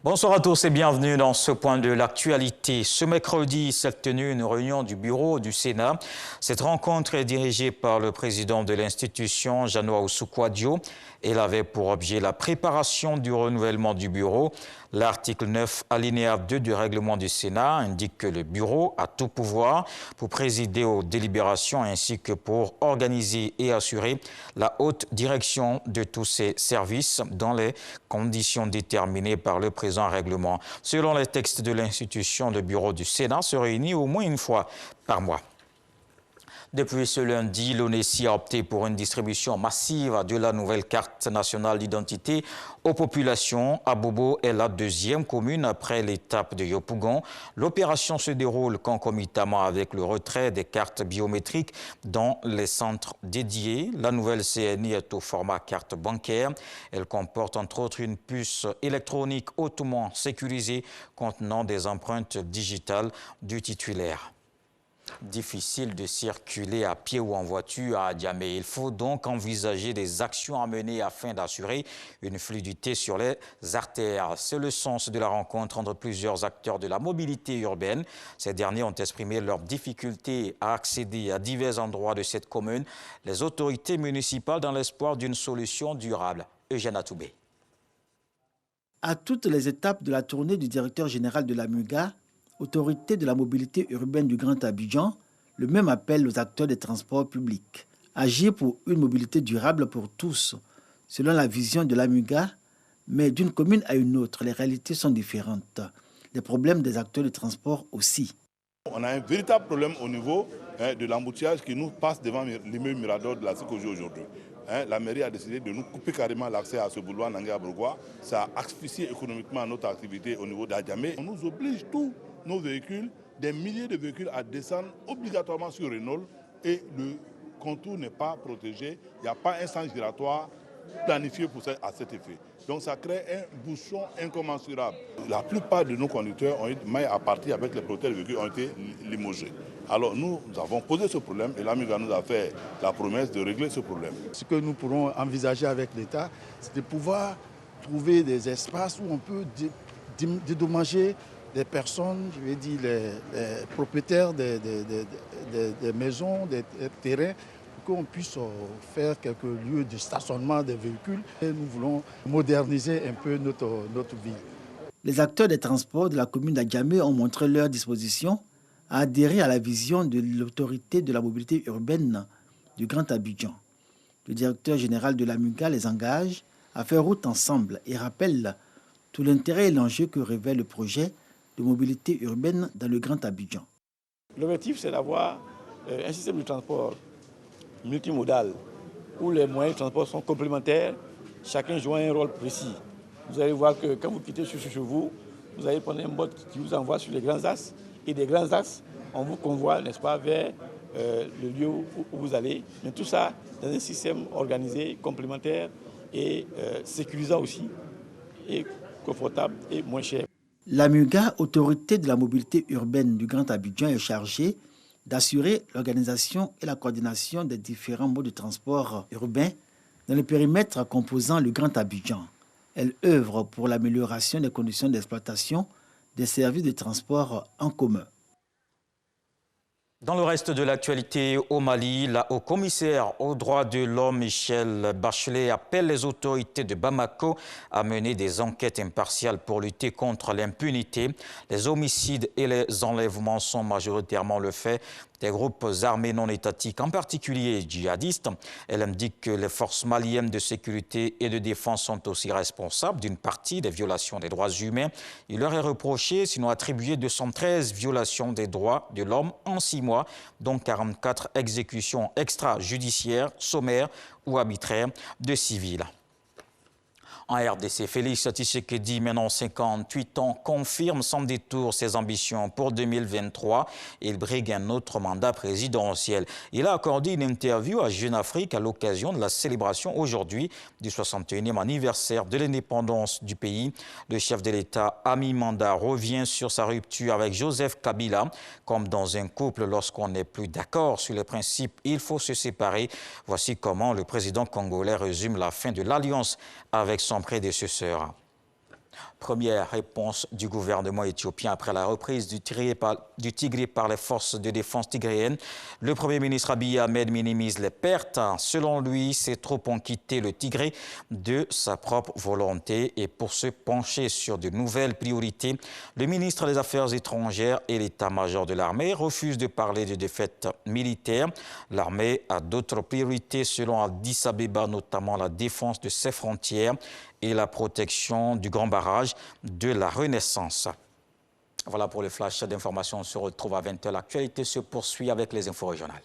Bonsoir à tous et bienvenue dans ce point de l'actualité. Ce mercredi s'est tenue une réunion du bureau du Sénat. Cette rencontre est dirigée par le président de l'institution, Janoa Oussou-Kouadio. Elle avait pour objet la préparation du renouvellement du bureau. L'article 9, alinéa 2 du règlement du Sénat indique que le bureau a tout pouvoir pour présider aux délibérations ainsi que pour organiser et assurer la haute direction de tous ses services dans les conditions déterminées par le présent règlement. Selon les textes de l'institution, le bureau du Sénat se réunit au moins une fois par mois. Depuis ce lundi, l'ONESI a opté pour une distribution massive de la nouvelle carte nationale d'identité aux populations. Abobo est la deuxième commune après l'étape de Yopougon. L'opération se déroule concomitamment avec le retrait des cartes biométriques dans les centres dédiés. La nouvelle CNI est au format carte bancaire. Elle comporte entre autres une puce électronique hautement sécurisée contenant des empreintes digitales du titulaire. Difficile de circuler à pied ou en voiture à Adjamé. Il faut donc envisager des actions à mener afin d'assurer une fluidité sur les artères. C'est le sens de la rencontre entre plusieurs acteurs de la mobilité urbaine. Ces derniers ont exprimé leurs difficultés à accéder à divers endroits de cette commune. Les autorités municipales dans l'espoir d'une solution durable. Eugène Atoubé. À toutes les étapes de la tournée du directeur général de la MUGA, Autorité de la mobilité urbaine du Grand Abidjan, le même appel aux acteurs des transports publics. Agir pour une mobilité durable pour tous, selon la vision de la MUGA, mais d'une commune à une autre, les réalités sont différentes. Les problèmes des acteurs de transport aussi. On a un véritable problème au niveau de l'embouteillage qui nous passe devant l'immeuble Mirador de la Sécojo aujourd'hui. La mairie a décidé de nous couper carrément l'accès à ce boulevard Nangé-Abrogua. Ça a asphyxié économiquement notre activité au niveau d'Adjamé. On nous oblige tous nos véhicules, des milliers de véhicules à descendre obligatoirement sur Renault et le contour n'est pas protégé. Il n'y a pas un sens giratoire planifié à cet effet. Donc ça crée un bouchon incommensurable. La plupart de nos conducteurs ont eu maille à partir avec les protèges de véhicules ont été limogés. Alors nous avons posé ce problème et l'AMUGA nous a fait la promesse de régler ce problème. Ce que nous pourrons envisager avec l'État, c'est de pouvoir trouver des espaces où on peut dédommager des personnes, je vais dire les propriétaires des maisons, des terrains, pour qu'on puisse faire quelques lieux de stationnement des véhicules. Et nous voulons moderniser un peu notre ville. Les acteurs des transports de la commune d'Adjamé ont montré leur disposition à adhérer à la vision de l'autorité de la mobilité urbaine du Grand Abidjan. Le directeur général de la MUGA les engage à faire route ensemble et rappelle tout l'intérêt et l'enjeu que révèle le projet de mobilité urbaine dans le Grand Abidjan. L'objectif, c'est d'avoir un système de transport multimodal où les moyens de transport sont complémentaires, chacun joue un rôle précis. Vous allez voir que quand vous quittez sur ce chevaux, vous allez prendre un bot qui vous envoie sur les grands axes et des grands axes, on vous convoie, n'est-ce pas, vers le lieu où vous allez. Mais tout ça dans un système organisé, complémentaire et sécurisant aussi, et confortable et moins cher. La MUGA, autorité de la mobilité urbaine du Grand Abidjan, est chargée d'assurer l'organisation et la coordination des différents modes de transport urbain dans le périmètre composant le Grand Abidjan. Elle œuvre pour l'amélioration des conditions d'exploitation des services de transport en commun. Dans le reste de l'actualité au Mali, la haut-commissaire aux droits de l'homme Michelle Bachelet appelle les autorités de Bamako à mener des enquêtes impartiales pour lutter contre l'impunité. Les homicides et les enlèvements sont majoritairement le fait des groupes armés non étatiques, en particulier djihadistes. Elle indique que les forces maliennes de sécurité et de défense sont aussi responsables d'une partie des violations des droits humains. Il leur est reproché, sinon attribué, 213 violations des droits de l'homme en 6 mois, dont 44 exécutions extrajudiciaires, sommaires ou arbitraires de civils. En RDC, Félix Tshisekedi, maintenant 58 ans, confirme sans détour ses ambitions pour 2023. Il brigue un autre mandat présidentiel. Il a accordé une interview à Jeune Afrique à l'occasion de la célébration aujourd'hui du 61e anniversaire de l'indépendance du pays. Le chef de l'État à mi-mandat revient sur sa rupture avec Joseph Kabila. Comme dans un couple, lorsqu'on n'est plus d'accord sur les principes, il faut se séparer. Voici comment le président congolais résume la fin de l'alliance avec son prédécesseur. Première réponse du gouvernement éthiopien après la reprise du Tigré par les forces de défense tigréennes. Le Premier ministre Abiy Ahmed minimise les pertes. Selon lui, ses troupes ont quitté le Tigré de sa propre volonté. Et pour se pencher sur de nouvelles priorités, le ministre des Affaires étrangères et l'état-major de l'armée refusent de parler de défaites militaires. L'armée a d'autres priorités selon Addis Abeba, notamment la défense de ses frontières et la protection du grand barrage de la Renaissance. Voilà pour le flash d'information. On se retrouve à 20h. L'actualité se poursuit avec les infos régionales.